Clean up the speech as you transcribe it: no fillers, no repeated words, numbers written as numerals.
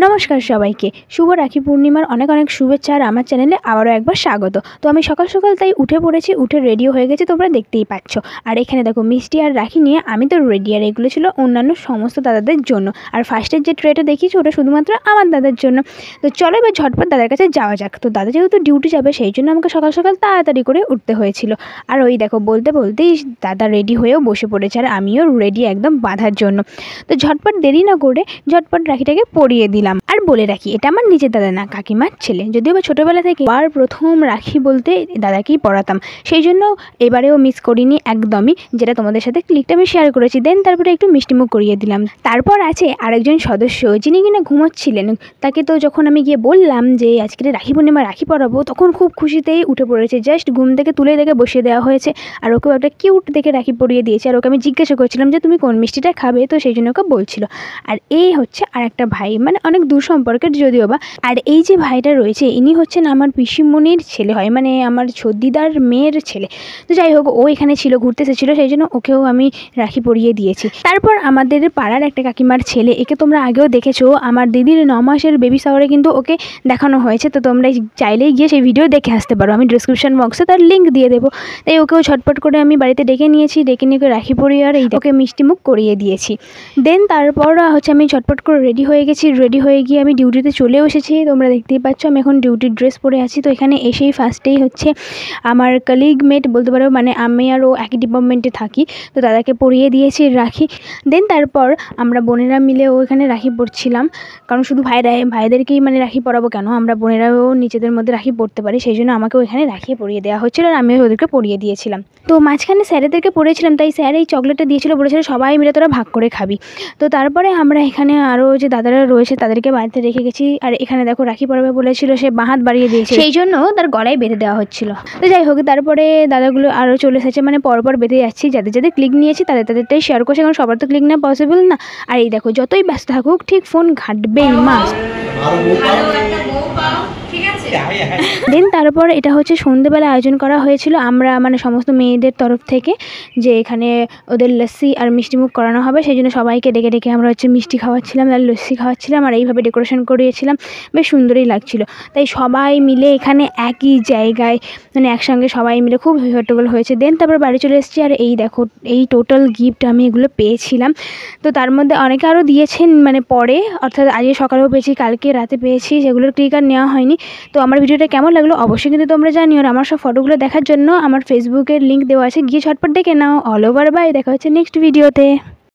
নমস্কার সবাইকে, শুভ রাখি পূর্ণিমার অনেক অনেক শুভেচ্ছা। আর আমার চ্যানেলে আবারও একবার স্বাগত। তো আমি সকাল সকাল তাই উঠে পড়েছি, উঠে রেডিও হয়ে গেছি, তোমরা দেখতেই পাচ্ছ। আর এখানে দেখো মিষ্টি আর রাখি নিয়ে আমি তো রেডি। আর এগুলো ছিল অন্যান্য সমস্ত দাদাদের জন্য। আর ফার্স্টের যে ট্রেটা দেখিয়েছি ওটা শুধুমাত্র আমার দাদার জন্য। তো চলো এবার ঝটপট দাদার কাছে যাওয়া যাক। তো দাদা যেহেতু ডিউটি যাবে সেই জন্য আমাকে সকাল সকাল তাড়াতাড়ি করে উঠতে হয়েছিল। আর ওই দেখো বলতে বলতেই দাদা রেডি হয়েও বসে পড়েছে, আর আমিও রেডি একদম বাঁধার জন্য। তো ঝটপট দেরি না করে ঝটপট রাখিটাকে পরিয়ে দিলাম। আর বলে রাখি, এটা আমার নিজের দাদা না, কাকিমার ছেলে। যদিও বা ছোটোবেলা থেকে প্রথম রাখি বলতে দাদাকেই পড়াতাম, সেই জন্য এবারেও মিস করিনি একদমই, যেটা তোমাদের সাথে ক্লিকটা আমি শেয়ার করেছি। দেন তারপরে একটু মিষ্টিমুখ করিয়ে দিলাম। তারপর আছে আরেকজন সদস্য, যিনি কিনা ঘুমোচ্ছিলেন। তাকে তো যখন আমি গিয়ে বললাম যে আজকে রাখি পূর্ণিমা রাখি পরাবো, তখন খুব খুশিতেই উঠে পড়েছে। জাস্ট ঘুম থেকে তুলে দেখে বসিয়ে দেওয়া হয়েছে, আর ওকেও একটা কিউট দেখে রাখি পরিয়ে দিয়েছে। আর ওকে আমি জিজ্ঞাসা করছিলাম যে তুমি কোন মিষ্টিটা খাবে, তো সেই জন্য ওকে বলছিল। আর এই হচ্ছে আর একটা ভাই, মানে অনেক দূর সম্পর্কের যদিও বা। আর এই যে ভাইটা রয়েছে ইনি হচ্ছেন আমার পিসিমণির ছেলে হয়, মানে আমার ছদ্দিদার মেয়ের ছেলে। তো যাই হোক, ও এখানে ছিল, ঘুরতে এসেছিলো, সেই জন্য ওকেও আমি রাখি পরিয়ে দিয়েছি। তারপর আমাদের পাড়ার একটা কাকিমার ছেলে, একে তোমরা আগেও দেখেছো, আমার দিদির 9 মাসের বেবি শাওয়ারে কিন্তু ওকে দেখানো হয়েছে। তো তোমরা চাইলেই গিয়ে সেই ভিডিও দেখে আসতে পারো, আমি ডিসক্রিপশন বক্সে তার লিঙ্ক দিয়ে দেবো। তাই ওকেও ঝটপট করে আমি বাড়িতে ডেকে নিয়েছি, ডেকে নিয়ে রাখি পরিয়ে আর ওকে মিষ্টি মুখ করিয়ে দিয়েছি। দেন তারপর হচ্ছে আমি ঝটপট করে রেডি হয়ে গেছি। রেডি হয়ে গিয়ে আমি ডিউটিতে চলেও এসেছি। তোমরা দেখতেই পাচ্ছ আমি এখন ডিউটির ড্রেস পরে আছি। তো এখানে এসেই ফার্স্টেই হচ্ছে আমার কলিগ মেট বলতে পারো, মানে আমি আর ও একই ডিপার্টমেন্টে থাকি, তো দাদাকে পরিয়ে দিয়েছি রাখি। দেন তারপর আমরা বোনেরা মিলে ও এখানে রাখি পরছিলাম, কারণ শুধু ভাইদেরকেই মানে রাখি পরাবো কেন, আমরা বোনেরাও নিজেদের মধ্যে রাখি পরতে পারি, সেই জন্য আমাকেও এখানে রাখি পরিয়ে দেওয়া হচ্ছিলো, আর আমিও ওদেরকে পরিয়ে দিয়েছিলাম। তো মাঝখানে স্যারেদেরকে পরিয়েছিলাম, তাই স্যার এই চকলেটটা দিয়েছিলো, বলেছিল সবাই মিলে তোরা ভাগ করে খাবি। তো তারপরে আমরা এখানে আরও যে দাদারা রয়েছে তাদেরকে বাড়িতে রেখে গেছি। আর এখানে দেখো রাখি পরাবে বলেছিল, সে বাঁ হাত বাড়িয়ে দিয়েছে, সেই জন্য তার গলায় বেঁধে দেওয়া হচ্ছিল। তো যাই হোক, তারপরে দাদাগুলো আরও চলে এসেছে, মানে পরপর বেঁধে যাচ্ছি। যাদের যাদের ক্লিক নিয়েছি তাদেরটাই শেয়ার করছি, কারণ সবার তো ক্লিক নেওয়া পসিবল না। আর এই দেখো যতই ব্যস্ত থাকুক ঠিক ফোন ঘাঁটবেই মাস্ট। দেন তারপর এটা হচ্ছে সন্ধ্যেবেলা আয়োজন করা হয়েছিল, আমরা মানে সমস্ত মেয়েদের তরফ থেকে, যে এখানে ওদের লস্যি আর মিষ্টিমুখ করানো হবে, সেই জন্য সবাইকে ডেকে ডেকে আমরা হচ্ছে মিষ্টি খাওয়াচ্ছিলাম আর লস্যি খাওয়াচ্ছিলাম, আর এইভাবে ডেকোরেশন করিয়েছিলাম। বেশ সুন্দরই লাগছিল। তাই সবাই মিলে এখানে একই জায়গায় মানে একসঙ্গে সবাই মিলে খুব হট্টগোল হয়েছে। দেন তারপর বাড়ি চলে এসেছি। আর এই দেখো এই টোটাল গিফট আমি এগুলো পেয়েছিলাম। তো তার মধ্যে অনেকে আরও দিয়েছেন, মানে পরে, অর্থাৎ আজকে সকালেও পেয়েছি, কালকে রাতে পেয়েছি, সেগুলোর ক্লিক আর নেওয়া হয়নি। তো আমার ভিডিওটা কেমন লাগলো অবশ্যই কিন্তু তোমরা জানিও। আর আমার সব ফটোগুলো দেখার জন্য আমার ফেসবুকের লিঙ্ক দেওয়া আছে, গিয়ে ঝটপট দেখে নাও। অল ওভার বাই, দেখা হচ্ছে নেক্সট ভিডিওতে।